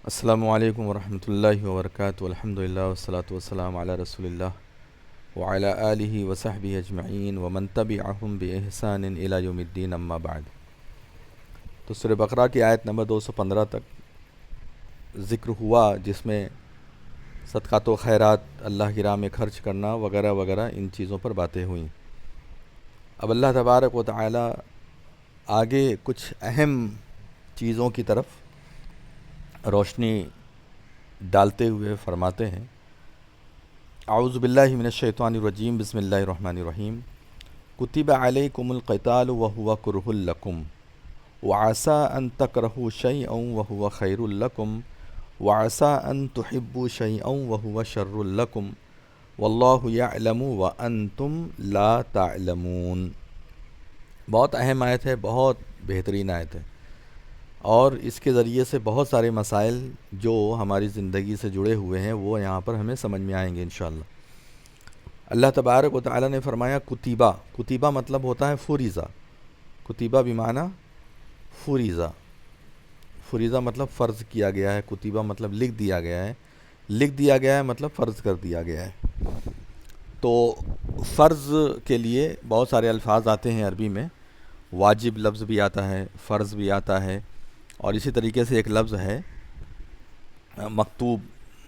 السلام علیکم ورحمۃ اللہ وبرکاتہ الحمد للہ والصلاة والسلام علی رسول اللہ وعلی آلہ وصحبہ اجمعین ومن تبعہم بإحسان الی یوم الدین اما بعد۔ تو سورہ بقرہ کی آیت نمبر 215 تک ذکر ہوا، جس میں صدقات و خیرات، اللہ کی راہ میں خرچ کرنا وغیرہ وغیرہ ان چیزوں پر باتیں ہوئیں۔ اب اللہ تبارک و تعالی آگے کچھ اہم چیزوں کی طرف روشنی ڈالتے ہوئے فرماتے ہیں، اعوذ باللہ من الشیطان الرجیم، بسم اللہ الرحمن الرحیم۔ کتب علیکم القتال وہو کرہ لکم وعسى ان تکرہوا شیئا وہو خیر لکم وعسى ان تحبوا شیئا وہو شر لکم واللہ یعلم وانتم لا تعلمون۔ بہت اہم آیت ہے، بہت بہترین آیت ہے، اور اس کے ذریعے سے بہت سارے مسائل جو ہماری زندگی سے جڑے ہوئے ہیں وہ یہاں پر ہمیں سمجھ میں آئیں گے انشاءاللہ۔ اللہ تبارک و تعالی نے فرمایا کتیبہ، کتیبہ مطلب ہوتا ہے فریضہ، کتیبہ بمعنی فریضہ، فریضہ مطلب فرض کیا گیا ہے، کتیبہ مطلب لکھ دیا گیا ہے، لکھ دیا گیا ہے مطلب فرض کر دیا گیا ہے۔ تو فرض کے لیے بہت سارے الفاظ آتے ہیں عربی میں، واجب لفظ بھی آتا ہے، فرض بھی آتا ہے، اور اسی طریقے سے ایک لفظ ہے مکتوب،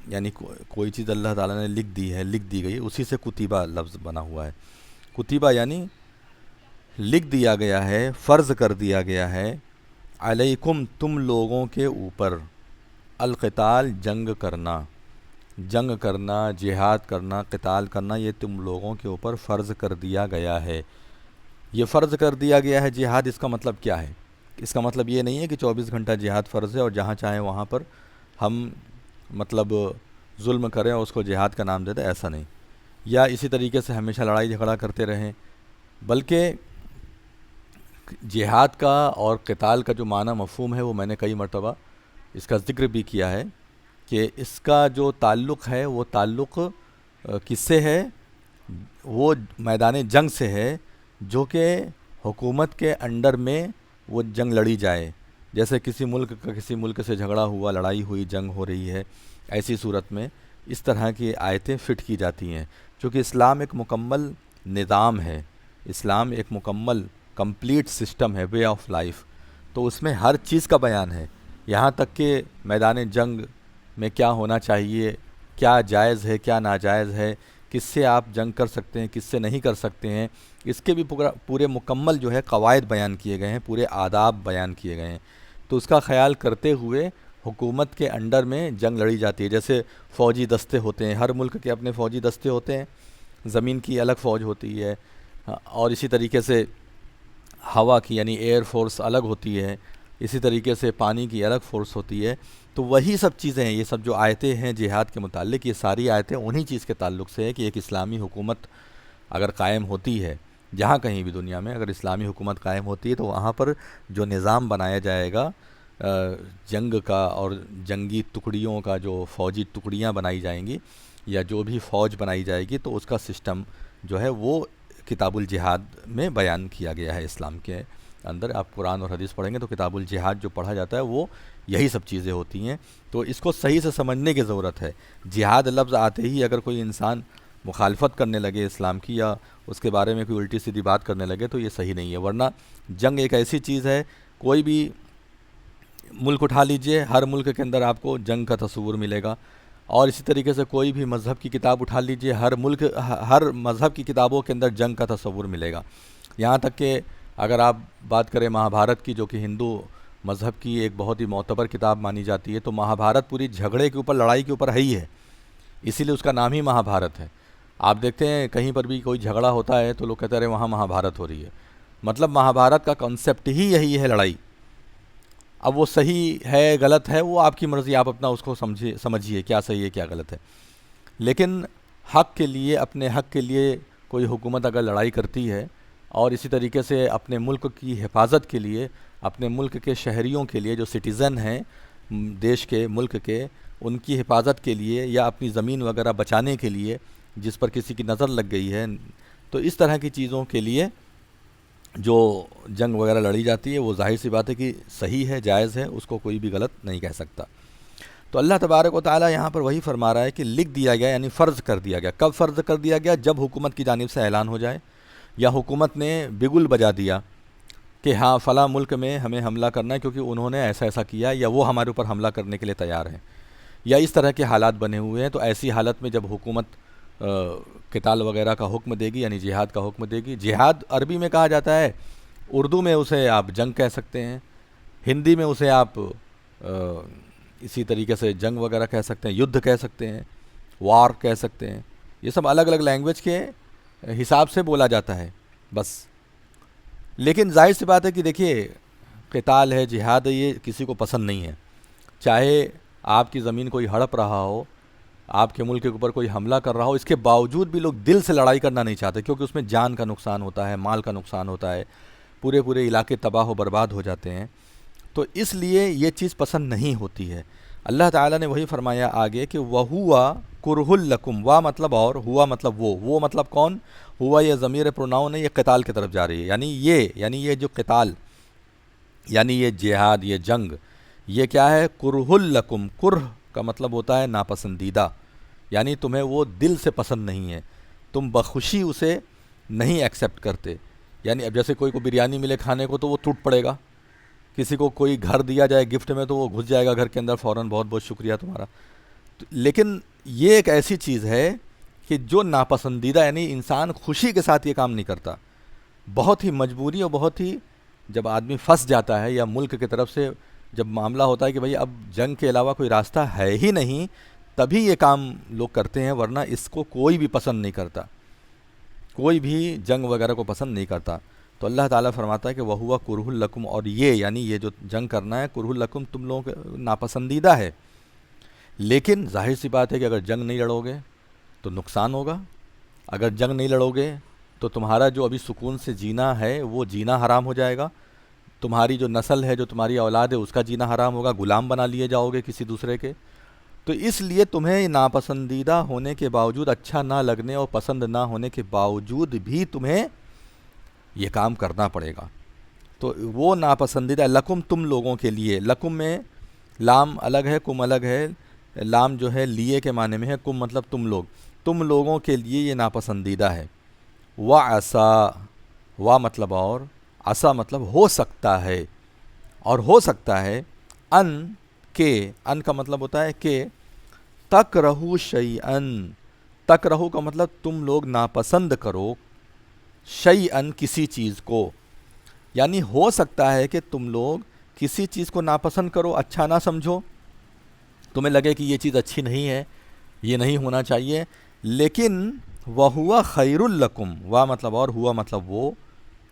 یعنی کوئی چیز اللہ تعالیٰ نے لکھ دی ہے، لکھ دی گئی، اسی سے کتیبہ لفظ بنا ہوا ہے۔ کتیبہ یعنی لکھ دیا گیا ہے، فرض کر دیا گیا ہے، علیکم تم لوگوں کے اوپر، القتال جنگ کرنا، جنگ کرنا، جہاد کرنا، قتال کرنا، یہ تم لوگوں کے اوپر فرض کر دیا گیا ہے۔ یہ فرض کر دیا گیا ہے جہاد، اس کا مطلب کیا ہے؟ اس کا مطلب یہ نہیں ہے کہ 24 گھنٹہ جہاد فرض ہے اور جہاں چاہیں وہاں پر ہم مطلب ظلم کریں اور اس کو جہاد کا نام دے دیں، ایسا نہیں، یا اسی طریقے سے ہمیشہ لڑائی جھگڑا کرتے رہیں، بلکہ جہاد کا اور قتال کا جو معنی مفہوم ہے وہ میں نے کئی مرتبہ اس کا ذکر بھی کیا ہے کہ اس کا جو تعلق ہے وہ تعلق کس سے ہے؟ وہ میدان جنگ سے ہے، جو کہ حکومت کے انڈر میں وہ جنگ لڑی جائے۔ جیسے کسی ملک کا کسی ملک سے جھگڑا ہوا، لڑائی ہوئی، جنگ ہو رہی ہے، ایسی صورت میں اس طرح کی آیتیں فٹ کی جاتی ہیں، چونکہ اسلام ایک مکمل نظام ہے، اسلام ایک مکمل کمپلیٹ سسٹم ہے، وے آف لائف، تو اس میں ہر چیز کا بیان ہے، یہاں تک کہ میدان جنگ میں کیا ہونا چاہیے، کیا جائز ہے، کیا ناجائز ہے، کس سے آپ جنگ کر سکتے ہیں، کس سے نہیں کر سکتے ہیں، اس کے بھی پورے مکمل جو ہے قواعد بیان کیے گئے ہیں، پورے آداب بیان کیے گئے ہیں۔ تو اس کا خیال کرتے ہوئے حکومت کے انڈر میں جنگ لڑی جاتی ہے۔ جیسے فوجی دستے ہوتے ہیں، ہر ملک کے اپنے فوجی دستے ہوتے ہیں، زمین کی الگ فوج ہوتی ہے، اور اسی طریقے سے ہوا کی یعنی ایئر فورس الگ ہوتی ہے، اسی طریقے سے پانی کی الگ فورس ہوتی ہے۔ تو وہی سب چیزیں ہیں، یہ سب جو آیتیں ہیں جہاد کے متعلق، یہ ساری آیتیں انہی چیز کے تعلق سے ہے کہ ایک اسلامی حکومت اگر قائم ہوتی ہے، جہاں کہیں بھی دنیا میں اگر اسلامی حکومت قائم ہوتی ہے، تو وہاں پر جو نظام بنایا جائے گا جنگ کا، اور جنگی ٹکڑیوں کا، جو فوجی ٹکڑیاں بنائی جائیں گی یا جو بھی فوج بنائی جائے گی، تو اس کا سسٹم جو ہے وہ کتاب الجہاد میں بیان کیا گیا ہے اسلام کے اندر۔ آپ قرآن اور حدیث پڑھیں گے تو کتاب الجہاد جو پڑھا جاتا ہے وہ یہی سب چیزیں ہوتی ہیں۔ تو اس کو صحیح سے سمجھنے کی ضرورت ہے۔ جہاد لفظ آتے ہی اگر کوئی انسان مخالفت کرنے لگے اسلام کی، یا اس کے بارے میں کوئی الٹی سیدھی بات کرنے لگے، تو یہ صحیح نہیں ہے۔ ورنہ جنگ ایک ایسی چیز ہے، کوئی بھی ملک اٹھا لیجئے، ہر ملک کے اندر آپ کو جنگ کا تصور ملے گا، اور اسی طریقے سے کوئی بھی مذہب کی کتاب اٹھا لیجئے، ہر مذہب کی کتابوں کے اندر جنگ کا تصور ملے گا۔ یہاں تک کہ اگر آپ بات کریں مہابھارت کی، جو کہ ہندو مذہب کی ایک بہت ہی معتبر کتاب مانی جاتی ہے، تو مہابھارت پوری جھگڑے کے اوپر، لڑائی کے اوپر ہے ہی ہے، اسی لیے اس کا نام ہی مہابھارت ہے۔ آپ دیکھتے ہیں کہیں پر بھی کوئی جھگڑا ہوتا ہے تو لوگ کہتے ہیں وہاں مہابھارت ہو رہی ہے، مطلب مہابھارت کا کنسیپٹ ہی یہی ہے، لڑائی۔ اب وہ صحیح ہے غلط ہے وہ آپ کی مرضی، آپ اپنا اس کو سمجھیے کیا صحیح ہے کیا غلط ہے، لیکن حق کے لیے، اپنے حق کے لیے کوئی حکومت اگر لڑائی کرتی ہے، اور اسی طریقے سے اپنے ملک کی حفاظت کے لیے، اپنے ملک کے شہریوں کے لیے جو سٹیزن ہیں دیش کے، ملک کے، ان کی حفاظت کے لیے، یا اپنی زمین وغیرہ بچانے کے لیے جس پر کسی کی نظر لگ گئی ہے، تو اس طرح کی چیزوں کے لیے جو جنگ وغیرہ لڑی جاتی ہے، وہ ظاہر سی بات ہے کہ صحیح ہے، جائز ہے، اس کو کوئی بھی غلط نہیں کہہ سکتا۔ تو اللہ تبارک و تعالیٰ یہاں پر وہی فرما رہا ہے کہ لکھ دیا گیا، یعنی فرض کر دیا گیا۔ کب فرض کر دیا گیا؟ جب حکومت کی جانب سے اعلان ہو جائے، یا حکومت نے بگل بجا دیا کہ ہاں فلاں ملک میں ہمیں حملہ کرنا ہے کیونکہ انہوں نے ایسا ایسا کیا، یا وہ ہمارے اوپر حملہ کرنے کے لیے تیار ہیں، یا اس طرح کے حالات بنے ہوئے ہیں۔ تو ایسی حالت میں جب حکومت قتال وغیرہ کا حکم دے گی، یعنی جہاد کا حکم دے گی۔ جہاد عربی میں کہا جاتا ہے، اردو میں اسے آپ جنگ کہہ سکتے ہیں، ہندی میں اسے آپ اسی طریقے سے جنگ وغیرہ کہہ سکتے ہیں، یدھ کہہ سکتے ہیں، وار کہہ سکتے ہیں۔ یہ سب الگ الگ لینگویج کے حساب سے بولا جاتا ہے بس۔ لیکن ظاہر سی بات ہے کہ دیکھیے، قتال ہے، جہاد ہے، یہ کسی کو پسند نہیں ہے۔ چاہے آپ کی زمین کوئی ہڑپ رہا ہو، آپ کے ملک کے اوپر کوئی حملہ کر رہا ہو، اس کے باوجود بھی لوگ دل سے لڑائی کرنا نہیں چاہتے، کیونکہ اس میں جان کا نقصان ہوتا ہے، مال کا نقصان ہوتا ہے، پورے علاقے تباہ و برباد ہو جاتے ہیں۔ تو اس لیے یہ چیز پسند نہیں ہوتی ہے۔ اللہ تعالیٰ نے وہی فرمایا آگے کہ وَهُوَ كُرْهُ لَكُمْ، وا مطلب اور، ہوا مطلب وہ مطلب کون؟ ہوا یہ ضمیر پروناؤن ہے، یہ قتال کی طرف جا رہی ہے، یعنی یہ جو قتال، یعنی یہ جہاد، یہ جنگ، یہ کیا ہے؟ کرہ لکم۔ کرہ کا مطلب ہوتا ہے ناپسندیدہ، یعنی تمہیں وہ دل سے پسند نہیں ہے، تم بخوشی اسے نہیں ایکسیپٹ کرتے۔ یعنی اب جیسے کوئی کو بریانی ملے کھانے کو تو وہ ٹوٹ پڑے گا، کسی کو کوئی گھر دیا جائے گفٹ میں تو وہ گھس جائے گا گھر کے اندر فوراً، بہت بہت شکریہ تمہارا۔ لیکن یہ ایک ایسی چیز ہے کہ جو ناپسندیدہ، یعنی انسان خوشی کے ساتھ یہ کام نہیں کرتا، بہت ہی مجبوری اور بہت ہی، جب آدمی پھنس جاتا ہے یا ملک کی طرف سے جب معاملہ ہوتا ہے کہ بھئی اب جنگ کے علاوہ کوئی راستہ ہے ہی نہیں، تبھی یہ کام لوگ کرتے ہیں، ورنہ اس کو کوئی بھی پسند نہیں کرتا، کوئی بھی جنگ وغیرہ کو پسند نہیں کرتا۔ تو اللہ تعالیٰ فرماتا ہے کہ وَهُوَ كُرْهُ لَكُمْ، اور یہ یعنی یہ جو جنگ کرنا ہے، كُرْهُ لَكُمْ، تم لوگوں کو ناپسندیدہ ہے۔ لیکن ظاہر سی بات ہے کہ اگر جنگ نہیں لڑو گے تو نقصان ہوگا، اگر جنگ نہیں لڑو گے تو تمہارا جو ابھی سکون سے جینا ہے وہ جینا حرام ہو جائے گا، تمہاری جو نسل ہے، جو تمہاری اولاد ہے، اس کا جینا حرام ہوگا، غلام بنا لیے جاؤ گے کسی دوسرے کے۔ تو اس لیے تمہیں ناپسندیدہ ہونے کے باوجود، اچھا نہ لگنے اور پسند نہ ہونے کے باوجود بھی تمہیں یہ کام کرنا پڑے گا۔ تو وہ ناپسندیدہ لکم، تم لوگوں کے لیے، لکم میں لام الگ ہے، کم الگ ہے۔ لام جو ہے لیے کے معنی میں ہے، کم مطلب تم لوگ، تم لوگوں کے لیے یہ ناپسندیدہ ہے۔ وَعَسَىٰ، وا مطلب اور، عسا مطلب ہو سکتا ہے، اور ہو سکتا ہے، ان کے، ان کا مطلب ہوتا ہے کہ تکرہو شیئن، تکرہو کا مطلب تم لوگ ناپسند کرو، شیئن کسی چیز کو، یعنی ہو سکتا ہے کہ تم لوگ کسی چیز کو ناپسند کرو، اچھا نہ سمجھو، تمہیں لگے کہ یہ چیز اچھی نہیں ہے، یہ نہیں ہونا چاہیے، لیکن وَهُوَ خَيْرٌ لَكُمْ، وا مطلب اور، ہوا مطلب وہ،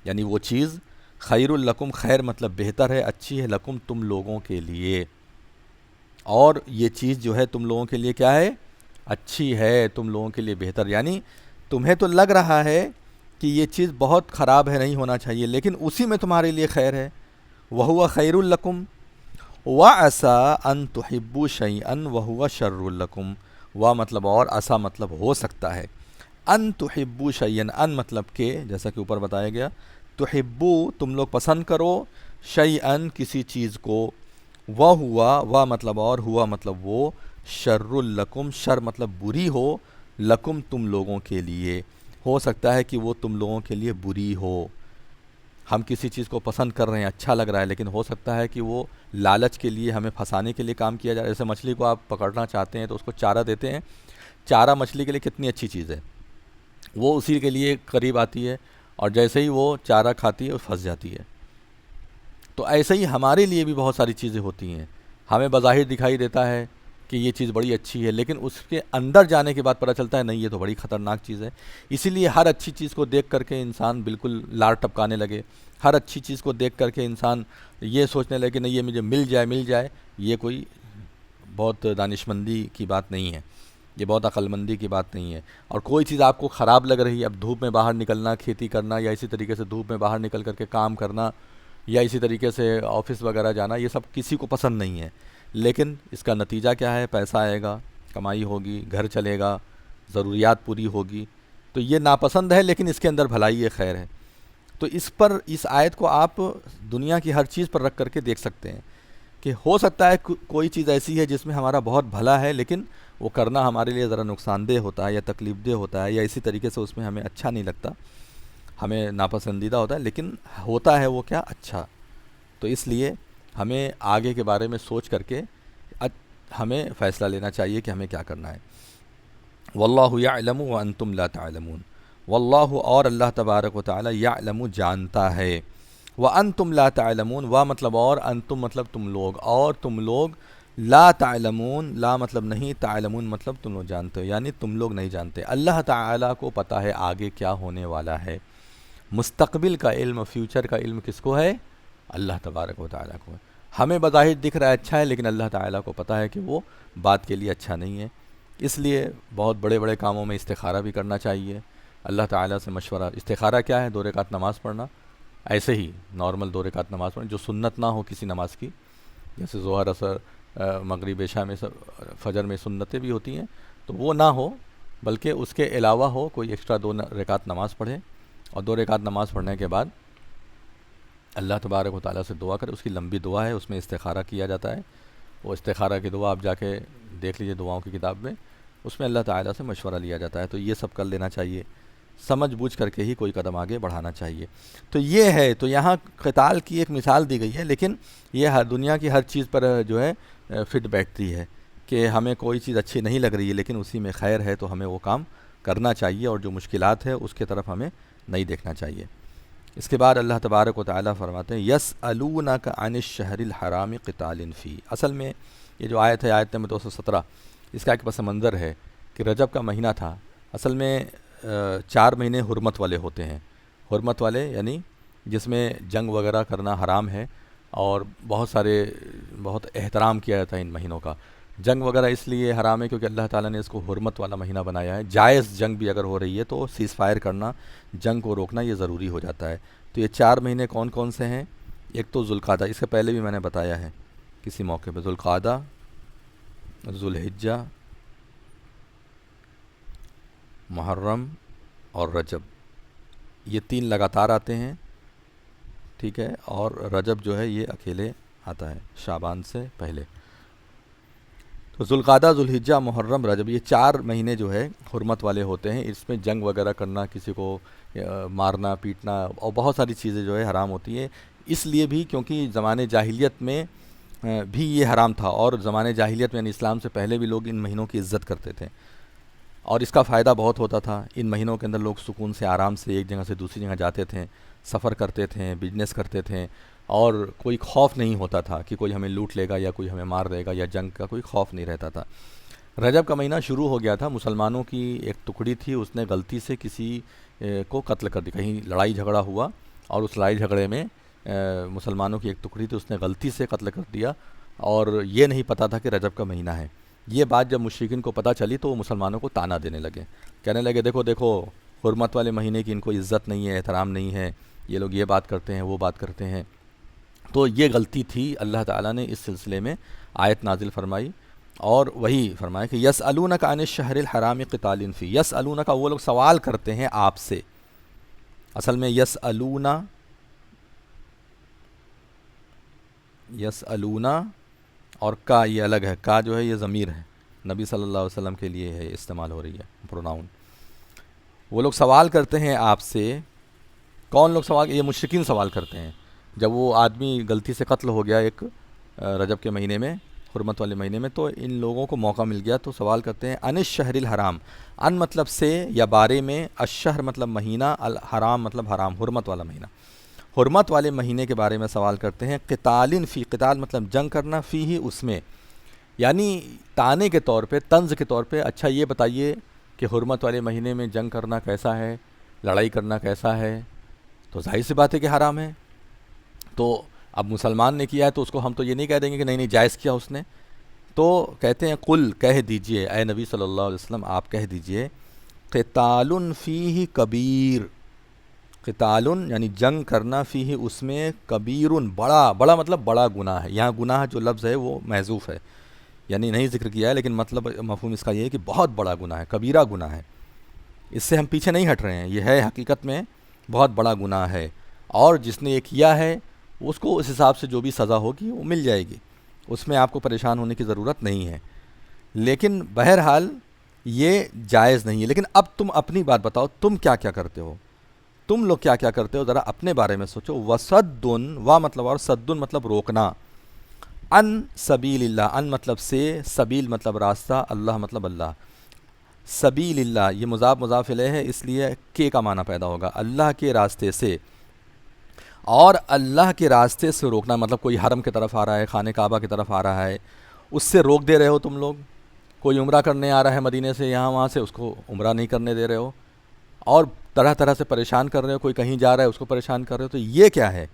یعنی وہ چیز، خیر لکم، خیر مطلب بہتر ہے، اچھی ہے، لکم تم لوگوں کے لیے، اور یہ چیز جو ہے تم لوگوں کے لیے کیا ہے؟ اچھی ہے، تم لوگوں کے لیے بہتر، یعنی تمہیں تو لگ رہا ہے کہ یہ چیز بہت خراب ہے، نہیں ہونا چاہیے، لیکن اسی میں تمہارے لیے خیر ہے۔ وَهُوَ خَيْرٌ لَكُمْ وَعَسَىٰ أَن تُحِبُّوا شَيْئًا وَهُوَ شَرٌّ لَكُمْ، وا مطلب اور، عسا مطلب ہو سکتا ہے۔ ان تحبوا شیئن، ان مطلب کہ، جیسا کہ اوپر بتایا گیا، تحبو تم لوگ پسند کرو، شیئن کسی چیز کو، وا مطلب اور، ہوا مطلب وہ، شر لکم، شر مطلب بری ہو، لکم تم لوگوں کے لیے، ہو سکتا ہے کہ وہ تم لوگوں کے لیے بری ہو۔ ہم کسی چیز کو پسند کر رہے ہیں، اچھا لگ رہا ہے، لیکن ہو سکتا ہے کہ وہ لالچ کے لیے، ہمیں پھنسانے کے لیے کام کیا جائے۔ جیسے مچھلی کو آپ پکڑنا چاہتے ہیں تو اس کو چارہ دیتے ہیں، چارہ مچھلی کے لیے کتنی اچھی چیز ہے، وہ اسی کے لیے قریب آتی ہے، اور جیسے ہی وہ چارہ کھاتی ہے وہ پھنس جاتی ہے۔ تو ایسے ہی ہمارے لیے بھی بہت ساری چیزیں ہوتی ہیں، ہمیں بظاہر دکھائی دیتا ہے کہ یہ چیز بڑی اچھی ہے، لیکن اس کے اندر جانے کے بعد پتہ چلتا ہے نہیں، یہ تو بڑی خطرناک چیز ہے۔ اسی لیے ہر اچھی چیز کو دیکھ کر کے انسان بالکل لار ٹپکانے لگے، ہر اچھی چیز کو دیکھ کر کے انسان یہ سوچنے لگے کہ نہیں، یہ مجھے مل جائے، یہ کوئی بہت دانشمندی کی بات نہیں ہے، یہ بہت عقل مندی کی بات نہیں ہے۔ اور کوئی چیز آپ کو خراب لگ رہی ہے، اب دھوپ میں باہر نکلنا، کھیتی کرنا، یا اسی طریقے سے دھوپ میں باہر نکل کر کے کام کرنا، یا اسی طریقے سے آفس وغیرہ جانا، یہ سب کسی کو پسند نہیں ہے، لیکن اس کا نتیجہ کیا ہے؟ پیسہ آئے گا، کمائی ہوگی، گھر چلے گا، ضروریات پوری ہوگی، تو یہ ناپسند ہے، لیکن اس کے اندر بھلائی ہے، خیر ہے۔ تو اس پر، اس آیت کو آپ دنیا کی ہر چیز پر رکھ کر کے دیکھ سکتے ہیں کہ ہو سکتا ہے کوئی چیز ایسی ہے جس میں ہمارا بہت بھلا ہے، لیکن وہ کرنا ہمارے لیے ذرا نقصان دہ ہوتا ہے یا تکلیف دہ ہوتا ہے، یا اسی طریقے سے اس میں ہمیں اچھا نہیں لگتا، ہمیں ناپسندیدہ ہوتا ہے، لیکن ہوتا ہے وہ کیا اچھا. تو اس لیے ہمیں آگے کے بارے میں سوچ کر کے ہمیں فیصلہ لینا چاہیے کہ ہمیں کیا کرنا ہے. واللہ یعلم وانتم لا تعلمون. واللہ اور اللہ تبارک و تعالی یعلم جانتا ہے، وانتم لا تعلمون، وا مطلب اور، انتم مطلب تم لوگ، اور تم لوگ لا تعلمون، لا مطلب نہیں، تعلمون مطلب تم لوگ جانتے ہو، یعنی تم لوگ نہیں جانتے. اللہ تعالیٰ کو پتہ ہے آگے کیا ہونے والا ہے. مستقبل کا علم، فیوچر کا علم کس کو ہے؟ اللہ تبارک و تعالیٰ کو ہے. ہمیں بظاہر دکھ رہا ہے اچھا ہے، لیکن اللہ تعالیٰ کو پتہ ہے کہ وہ بات کے لیے اچھا نہیں ہے. اس لیے بہت بڑے بڑے کاموں میں استخارہ بھی کرنا چاہیے، اللہ تعالیٰ سے مشورہ. استخارہ کیا ہے؟ 2 رکعت نماز پڑھنا، ایسے ہی نارمل 2 رکعت نماز پڑھنا جو سنت نہ ہو کسی نماز کی، جیسے ظہر، عصر، مغرب، عشاء میں فجر میں سنتیں بھی ہوتی ہیں، تو وہ نہ ہو، بلکہ اس کے علاوہ ہو، کوئی ایکسٹرا 2 رکعت نماز پڑھے، اور 2 رکعت نماز پڑھنے کے بعد اللہ تبارک و تعالیٰ سے دعا کرے. اس کی لمبی دعا ہے، اس میں استخارہ کیا جاتا ہے. وہ استخارہ کی دعا آپ جا کے دیکھ لیجئے دعاؤں کی کتاب میں، اس میں اللہ تعالیٰ سے مشورہ لیا جاتا ہے. تو یہ سب کر لینا چاہیے، سمجھ بوجھ کر کے ہی کوئی قدم آگے بڑھانا چاہیے. تو یہ ہے، تو یہاں قتال کی ایک مثال دی گئی ہے، لیکن یہ ہر دنیا کی ہر چیز پر جو ہے فٹ بیٹھتی ہے کہ ہمیں کوئی چیز اچھی نہیں لگ رہی ہے لیکن اسی میں خیر ہے، تو ہمیں وہ کام کرنا چاہیے، اور جو مشکلات ہے اس کے طرف ہمیں نہیں دیکھنا چاہیے. اس کے بعد اللہ تبارک و تعالیٰ فرماتے ہیں یسألونک عن الشہر الحرام قتال فی. اصل میں یہ جو آیت ہے، آیت نمبر 217، اس کا ایک پس منظر ہے کہ رجب کا مہینہ تھا. اصل میں 4 مہینے حرمت والے ہوتے ہیں. حرمت والے یعنی جس میں جنگ وغیرہ کرنا حرام ہے، اور بہت احترام کیا جاتا ہے ان مہینوں کا. جنگ وغیرہ اس لیے حرام ہے کیونکہ اللہ تعالیٰ نے اس کو حرمت والا مہینہ بنایا ہے. جائز جنگ بھی اگر ہو رہی ہے تو سیز فائر کرنا، جنگ کو روکنا، یہ ضروری ہو جاتا ہے. تو یہ 4 مہینے کون کون سے ہیں؟ ایک تو ذوالقعدہ، اس سے پہلے بھی میں نے بتایا ہے کسی موقع پہ. ذوالقعدہ، ذوالحجہ، محرم اور رجب، یہ 3 لگاتار آتے ہیں، ٹھیک ہے. اور رجب جو ہے یہ اکیلے آتا ہے شعبان سے پہلے. تو ذوالقعدہ، ذوالحجہ، محرم، رجب، یہ 4 مہینے جو ہے حرمت والے ہوتے ہیں. اس میں جنگ وغیرہ کرنا، کسی کو مارنا پیٹنا اور بہت ساری چیزیں جو ہے حرام ہوتی ہیں. اس لیے بھی کیونکہ زمانے جاہلیت میں بھی یہ حرام تھا، اور زمانے جاہلیت میں یعنی اسلام سے پہلے بھی لوگ ان مہینوں کی عزت کرتے تھے، اور اس کا فائدہ بہت ہوتا تھا. ان مہینوں کے اندر لوگ سکون سے آرام سے ایک جگہ سے دوسری جگہ جاتے تھے، سفر کرتے تھے، بزنس کرتے تھے، اور کوئی خوف نہیں ہوتا تھا کہ کوئی ہمیں لوٹ لے گا یا کوئی ہمیں مار دے گا، یا جنگ کا کوئی خوف نہیں رہتا تھا. رجب کا مہینہ شروع ہو گیا تھا، مسلمانوں کی ایک ٹکڑی تھی، اس نے غلطی سے کسی کو قتل کر دی. کہیں لڑائی جھگڑا ہوا اور اس لڑائی جھگڑے میں مسلمانوں کی ایک ٹکڑی تھی، اس نے غلطی سے قتل کر دیا، اور یہ نہیں پتہ تھا کہ رجب کا مہینہ ہے. یہ بات جب مشرکین کو پتہ چلی تو وہ مسلمانوں کو طعنہ دینے لگے، کہنے لگے دیکھو دیکھو، حرمت والے مہینے کی ان کو عزت نہیں ہے، احترام نہیں ہے، یہ لوگ یہ بات کرتے ہیں، وہ بات کرتے ہیں. تو یہ غلطی تھی. اللہ تعالیٰ نے اس سلسلے میں آیت نازل فرمائی، اور وہی فرمایا کہ یسألونک عن الشہر الحرام قتال فی. یسألونک، وہ لوگ سوال کرتے ہیں آپ سے. اصل میں یسألون اور کا یہ الگ ہے، کا جو ہے یہ ضمیر ہے، نبی صلی اللہ علیہ وسلم کے لیے ہے، استعمال ہو رہی ہے پروناؤن. وہ لوگ سوال کرتے ہیں آپ سے. کون لوگ سوال؟ یہ مشرکین سوال کرتے ہیں. جب وہ آدمی غلطی سے قتل ہو گیا ایک رجب کے مہینے میں، حرمت والے مہینے میں، تو ان لوگوں کو موقع مل گیا تو سوال کرتے ہیں عن الشہر الحرام. ان مطلب سے یا بارے میں، الشہر مطلب مہینہ، الحرام مطلب حرام، حرمت والا مہینہ. حرمت والے مہینے کے بارے میں سوال کرتے ہیں. قتال فی، قتال مطلب جنگ کرنا، فی ہی اس میں، یعنی طعنے کے طور پہ، طنز کے طور پہ. اچھا یہ بتائیے کہ حرمت والے مہینے میں جنگ کرنا کیسا ہے، لڑائی کرنا کیسا ہے؟ تو ظاہر سی بات ہے کہ حرام ہے. تو اب مسلمان نے کیا ہے تو اس کو ہم تو یہ نہیں کہہ دیں گے کہ نہیں نہیں جائز کیا اس نے. تو کہتے ہیں قل، کہہ دیجئے اے نبی صلی اللہ علیہ وسلم، آپ کہہ دیجئے قتال فیہ کبیر. قتال یعنی جنگ کرنا، فیہ اس میں، کبیر بڑا، بڑا مطلب بڑا گناہ ہے. یہاں گناہ جو لفظ ہے وہ محذوف ہے، یعنی نہیں ذکر کیا ہے، لیکن مطلب مفہوم اس کا یہ ہے کہ بہت بڑا گناہ ہے، کبیرہ گناہ ہے. اس سے ہم پیچھے نہیں ہٹ رہے ہیں، یہ ہے حقیقت میں بہت بڑا گناہ ہے، اور جس نے یہ کیا ہے اس کو اس حساب سے جو بھی سزا ہوگی وہ مل جائے گی. اس میں آپ کو پریشان ہونے کی ضرورت نہیں ہے، لیکن بہرحال یہ جائز نہیں ہے۔ لیکن اب تم اپنی بات بتاؤ، تم کیا کیا کرتے ہو، تم لوگ کیا کیا کرتے ہو، ذرا اپنے بارے میں سوچو۔ وصدن، وا مطلب اور صدن مطلب روکنا، ان سبیل اللہ، ان مطلب سے، سبیل مطلب راستہ، اللہ مطلب اللہ، سبیل اللہ یہ مضاف مضاف الیہ ہے، اس لیے کے کا معنی پیدا ہوگا، اللہ کے راستے سے۔ اور اللہ کے راستے سے روکنا مطلب کوئی حرم کی طرف آ رہا ہے، خانہ کعبہ کی طرف آ رہا ہے، اس سے روک دے رہے ہو تم لوگ۔ کوئی عمرہ کرنے آ رہا ہے مدینے سے یہاں وہاں سے، اس کو عمرہ نہیں کرنے دے رہے ہو، اور طرح طرح سے پریشان کر رہے ہو، کوئی کہیں جا رہا ہے اس کو پریشان کر رہے ہو، تو یہ کیا ہے؟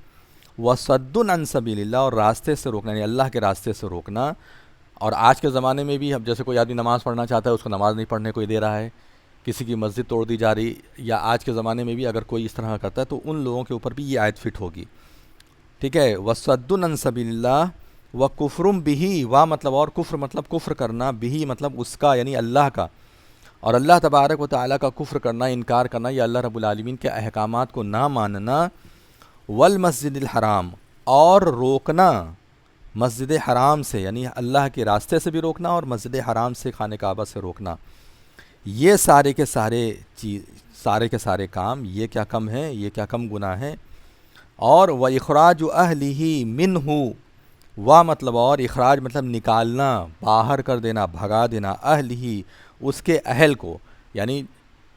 وَصَدٌّ عَن سَبِيلِ اللہ، اور راستے سے روکنا، یعنی اللہ کے راستے سے روکنا۔ اور آج کے زمانے میں بھی اب جیسے کوئی آدمی نماز پڑھنا چاہتا ہے، اس کو نماز نہیں پڑھنے کوئی دے رہا ہے، کسی کی مسجد توڑ دی جا رہی، یا آج کے زمانے میں بھی اگر کوئی اس طرح کرتا ہے تو ان لوگوں کے اوپر بھی یہ آیت فٹ ہوگی، ٹھیک ہے۔ وَصَدٌّ عَن سَبِيلِ اللّہ وَكُفْرٌ بِهِ، وا مطلب اور کفر مطلب کفر کرنا، بِهِ مطلب اس کا یعنی اللہ کا، اور اللہ تبارک و تعالیٰ کا کفر کرنا، انکار کرنا، یا اللہ رب العالمین کے احکامات کو نہ ماننا۔ والمسجد الحرام، اور روکنا مسجد حرام سے، یعنی اللہ کے راستے سے بھی روکنا اور مسجد حرام سے، خانہ کعبہ سے روکنا۔ یہ سارے کے سارے کام، یہ کیا کم ہے، یہ کیا کم گناہ ہے۔ اور وَإِخْرَاجُ أَهْلِهِ مِنْهُ، وا مطلب اور اخراج مطلب نکالنا، باہر کر دینا، بھگا دینا، اہلہ اس کے اہل کو، یعنی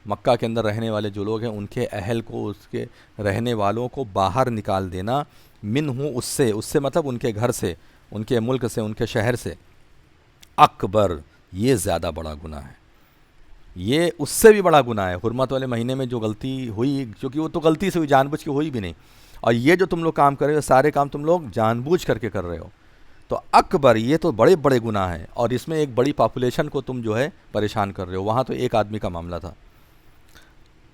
مکہ کے اندر رہنے والے جو لوگ ہیں ان کے اہل کو، اس کے رہنے والوں کو باہر نکال دینا، منہ اس سے مطلب ان کے گھر سے، ان کے ملک سے، ان کے شہر سے، اکبر یہ زیادہ بڑا گناہ ہے، یہ اس سے بھی بڑا گناہ ہے۔ حرمت والے مہینے میں جو غلطی ہوئی، کیونکہ وہ تو غلطی سے ہوئی، جان بوجھ کے ہوئی بھی نہیں، اور یہ جو تم لوگ کام کر رہے ہو سارے کام تم لوگ جان بوجھ کر کے کر رہے ہو، تو اکبر یہ تو بڑے بڑے گناہ ہیں، اور اس میں ایک بڑی پاپولیشن کو تم جو ہے پریشان کر رہے ہو۔ وہاں تو ایک آدمی کا معاملہ تھا۔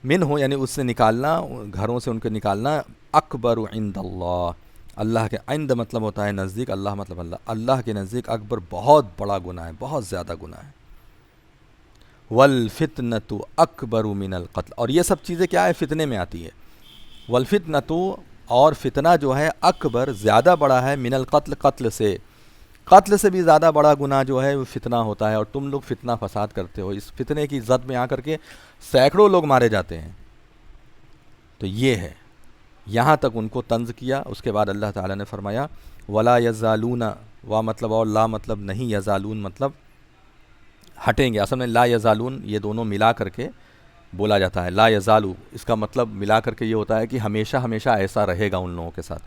من ہو یعنی اس سے نکالنا، گھروں سے ان کے نکالنا، اکبر عند اللہ، اللہ کے عند مطلب ہوتا ہے نزدیک، اللہ مطلب اللہ، اللہ کے نزدیک اکبر بہت بڑا گناہ ہے، بہت زیادہ گناہ ہے۔ والفتنۃ اکبر من القتل، اور یہ سب چیزیں کیا ہے، فتنے میں آتی ہے۔ والفتنۃ، اور فتنہ جو ہے اکبر زیادہ بڑا ہے، من القتل قتل سے، قتل سے بھی زیادہ بڑا گناہ جو ہے وہ فتنہ ہوتا ہے، اور تم لوگ فتنہ فساد کرتے ہو، اس فتنے کی زد میں آ کر کے سینکڑوں لوگ مارے جاتے ہیں۔ تو یہ ہے، یہاں تک ان کو طنز کیا۔ اس کے بعد اللہ تعالیٰ نے فرمایا ولا یزالون، وا مطلب اور لا مطلب نہیں، یزالون مطلب ہٹیں گے، اصل میں لا یزالون یہ دونوں ملا کر کے بولا جاتا ہے، لا یزالو اس کا مطلب ملا کر کے یہ ہوتا ہے کہ ہمیشہ ہمیشہ ایسا رہے گا ان لوگوں کے ساتھ،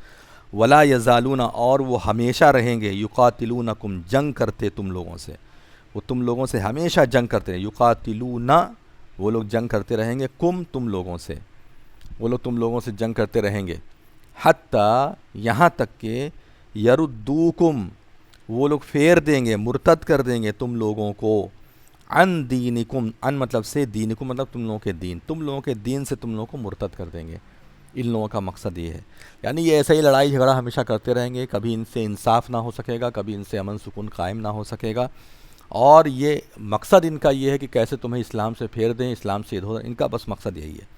ولا یزالون اور وہ ہمیشہ رہیں گے، یقاتلونکم جنگ کرتے تم لوگوں سے، وہ تم لوگوں سے ہمیشہ جنگ کرتے ہیں، یقاتلون وہ لوگ جنگ کرتے رہیں گے، کم تم لوگوں سے، وہ لوگ تم لوگوں سے جنگ کرتے رہیں گے، حتیٰ یہاں تک کہ یردوکم وہ لوگ پھیر دیں گے، مرتد کر دیں گے تم لوگوں کو، عن دینکم، ان مطلب سے، دینکم مطلب تم لوگوں کے دین، تم لوگوں کے دین سے تم لوگوں کو مرتد کر دیں گے۔ ان لوگوں کا مقصد یہ ہے، یعنی یہ ایسا ہی لڑائی جھگڑا ہمیشہ کرتے رہیں گے، کبھی ان سے انصاف نہ ہو سکے گا، کبھی ان سے امن سکون قائم نہ ہو سکے گا، اور یہ مقصد ان کا یہ ہے کہ کیسے تمہیں اسلام سے پھیر دیں، اسلام سے ادھر، ان کا بس مقصد یہی ہے۔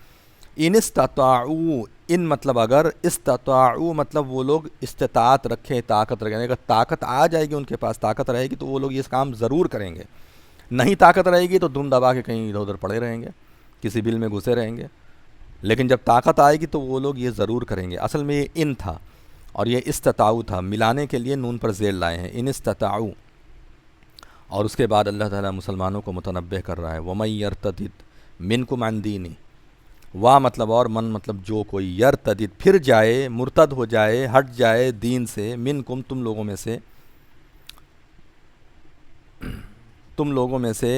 ان استطاعوا، ان مطلب اگر، استطاعوا مطلب وہ لوگ استطاعت رکھیں، طاقت رکھیں، اگر طاقت آ جائے گی ان کے پاس، طاقت رہے گی تو وہ لوگ یہ کام ضرور کریں گے، نہیں طاقت رہے گی تو دم دبا کے کہیں ادھر ادھر پڑے رہیں گے، کسی بل میں گھسے رہیں گے، لیکن جب طاقت آئے گی تو وہ لوگ یہ ضرور کریں گے۔ اصل میں یہ ان تھا اور یہ استطاعوا تھا، ملانے کے لیے نون پر زیر لائے ہیں، ان استطاعوا، اور اس کے بعد اللہ تعالیٰ مسلمانوں کو متنبہ کر رہا ہے، وَمَن يَرْتَدِدْ مِنْكُمْ عَنْ دِينِهِ، وا مطلب اور، من مطلب جو کوئی، یرتدد پھر جائے، مرتد ہو جائے، ہٹ جائے دین سے، منکم تم لوگوں میں سے، تم لوگوں میں سے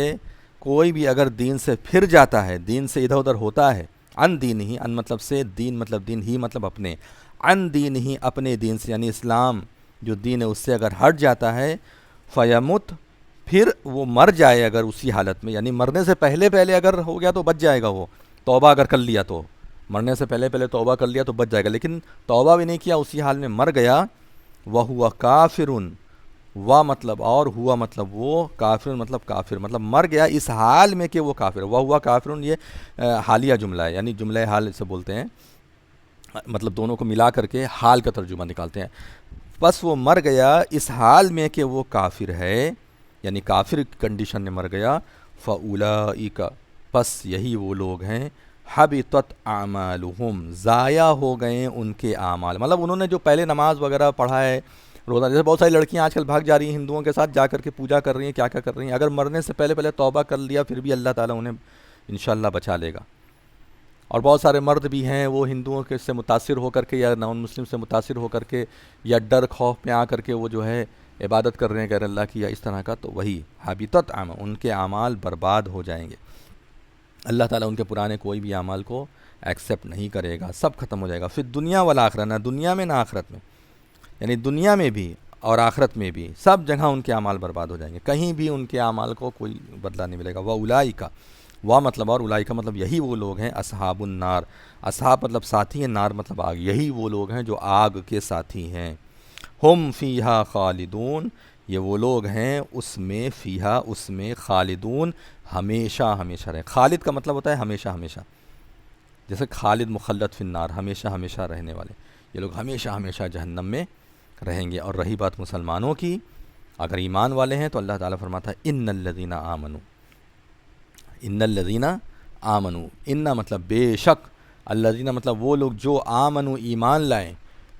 کوئی بھی اگر دین سے پھر جاتا ہے، دین سے ادھر ادھر ہوتا ہے، عن دین ہی، ان مطلب سے، دین مطلب دین، ہی مطلب اپنے، عن دین ہی اپنے دین سے، یعنی اسلام جو دین ہے اس سے اگر ہٹ جاتا ہے، فیمت پھر وہ مر جائے اگر اسی حالت میں، یعنی مرنے سے پہلے اگر ہو گیا تو بچ جائے گا، وہ توبہ اگر کر لیا تو، مرنے سے پہلے توبہ کر لیا تو بچ جائے گا، لیکن توبہ بھی نہیں کیا، اسی حال میں مر گیا، وَهُوَ کافرٌ، وا مطلب اور، ہوا مطلب وہ، کافر مطلب کافر، مطلب مر گیا اس حال میں کہ وہ کافر، وَهُوَ کافرٌ یہ حالیہ جملہ ہے، یعنی جملہ حال سے بولتے ہیں، مطلب دونوں کو ملا کر کے حال کا ترجمہ نکالتے ہیں۔ بس وہ مر گیا اس حال میں کہ وہ کافر ہے، یعنی کافر کنڈیشن میں مر گیا، فَأُولَئِكَ پس یہی وہ لوگ ہیں، حَبِطَتْ أَعْمَالُهُمْ ضائع ہو گئے ان کے اعمال، مطلب انہوں نے جو پہلے نماز وغیرہ پڑھا ہے، روزہ، جیسے بہت ساری لڑکیاں آج کل بھاگ جا رہی ہیں ہندوؤں کے ساتھ، جا کر کے پوجا کر رہی ہیں، کیا کیا کر رہی ہیں، اگر مرنے سے پہلے پہلے توبہ کر لیا پھر بھی اللہ تعالیٰ انہیں انشاءاللہ بچا لے گا۔ اور بہت سارے مرد بھی ہیں وہ ہندوؤں کے سے متاثر ہو کر کے یا نان مسلم سے متاثر ہو کر کے یا ڈر خوف میں آ کر کے وہ جو ہے عبادت کر رہے ہیں غیر اللہ کی یا اس طرح کا، تو وہی حابطت ان کے اعمال برباد ہو جائیں گے، اللہ تعالیٰ ان کے پرانے کوئی بھی اعمال کو ایکسیپٹ نہیں کرے گا، سب ختم ہو جائے گا، پھر دنیا والآخرہ، نہ دنیا میں نہ آخرت میں، یعنی دنیا میں بھی اور آخرت میں بھی سب جگہ ان کے اعمال برباد ہو جائیں گے، کہیں بھی ان کے اعمال کو کوئی بدلہ نہیں ملے گا۔ وَأُولَئِكَ وا مطلب اور اولئک مطلب یہی وہ لوگ ہیں، اصحاب النار، اصحاب مطلب ساتھی ہیں، نار مطلب آگ، یہی وہ لوگ ہیں جو آگ کے ساتھی ہیں، ہم فیہا خالدون، یہ وہ لوگ ہیں اس میں، فیہا اس میں، خالدون ہمیشہ ہمیشہ رہے، خالد کا مطلب ہوتا ہے ہمیشہ ہمیشہ، جیسے خالد مخلد فی النار، ہمیشہ ہمیشہ رہنے والے، یہ لوگ ہمیشہ ہمیشہ جہنم میں رہیں گے۔ اور رہی بات مسلمانوں کی، اگر ایمان والے ہیں تو اللہ تعالیٰ فرماتا ہے ان الذین آمنوا، ان الذین آمنوا، ان مطلب بے شک، الذین مطلب وہ لوگ جو آمنوا ایمان لائیں،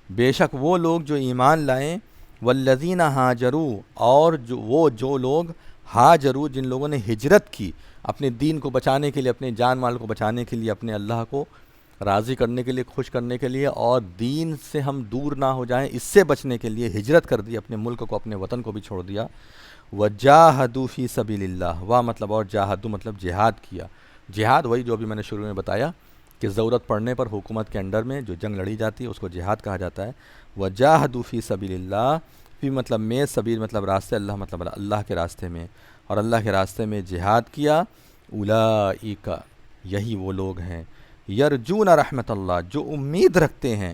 بے شک وہ لوگ جو ایمان لائیں، والذین ہاجروا اور جو لوگ ہاجروا جن لوگوں نے ہجرت کی اپنے دین کو بچانے کے لیے، اپنے جان مال کو بچانے کے لیے، اپنے اللہ کو راضی کرنے کے لیے، خوش کرنے کے لیے، اور دین سے ہم دور نہ ہو جائیں اس سے بچنے کے لیے ہجرت کر دی، اپنے ملک کو، اپنے وطن کو بھی چھوڑ دیا، وجاہدوا فی سبیل اللہ، وا مطلب اور جاہدوا مطلب جہاد کیا، جہاد وہی جو ابھی میں نے شروع میں بتایا کہ ضرورت پڑنے پر حکومت کے انڈر میں جو جنگ لڑی جاتی ہے اس کو جہاد کہا جاتا ہے۔ وجاہدوا فی سبیل اللہ، فی مطلب میں، سبیل مطلب راستے، اللہ مطلب اللہ کے راستے میں، اور اللہ کے راستے میں جہاد کیا، اولئک یہی وہ لوگ ہیں، یرجون رحمت اللہ جو امید رکھتے ہیں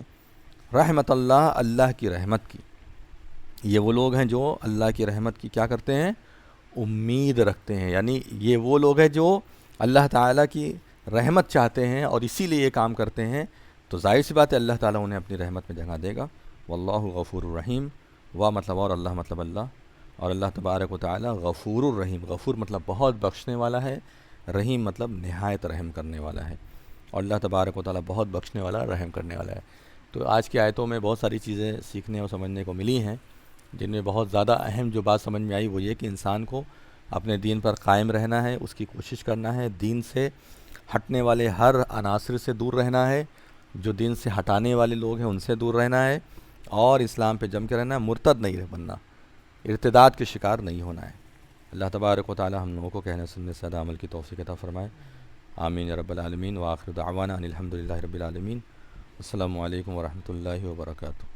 رحمت اللہ، اللہ کی رحمت کی، یہ وہ لوگ ہیں جو اللہ کی رحمت کی کیا کرتے ہیں، امید رکھتے ہیں، یعنی یہ وہ لوگ ہیں جو اللہ تعالیٰ کی رحمت چاہتے ہیں اور اسی لیے یہ کام کرتے ہیں، تو ظاہر سی بات ہے اللہ تعالیٰ انہیں اپنی رحمت میں جگہ دے گا۔ واللہ غفور الرحیم، وا مطلب اور اللہ مطلب اللہ، اور اللہ تبارک و تعالیٰ غفور الرحیم، غفور مطلب بہت بخشنے والا ہے، رحیم مطلب نہایت رحم کرنے والا ہے، اور اللہ تبارک و تعالیٰ بہت بخشنے والا، رحم کرنے والا ہے۔ تو آج کی آیتوں میں بہت ساری چیزیں سیکھنے اور سمجھنے کو ملی ہیں، جن میں بہت زیادہ اہم جو بات سمجھ میں آئی وہ یہ کہ انسان کو اپنے دین پر قائم رہنا ہے، اس کی کوشش کرنا ہے، دین سے ہٹنے والے ہر عناصر سے دور رہنا ہے، جو دین سے ہٹانے والے لوگ ہیں ان سے دور رہنا ہے، اور اسلام پہ جم کے رہنا ہے، مرتد نہیں بننا، ارتداد کے شکار نہیں ہونا ہے۔ اللہ تبارک و تعالی ہم لوگوں کو کہنے سننے سے زیادہ عمل کی توفیق عطا فرمائے، آمین یا رب العالمین، وآخر دعوانا ان الحمد للہ رب العالمین۔ السلام علیکم ورحمۃ اللہ وبرکاتہ۔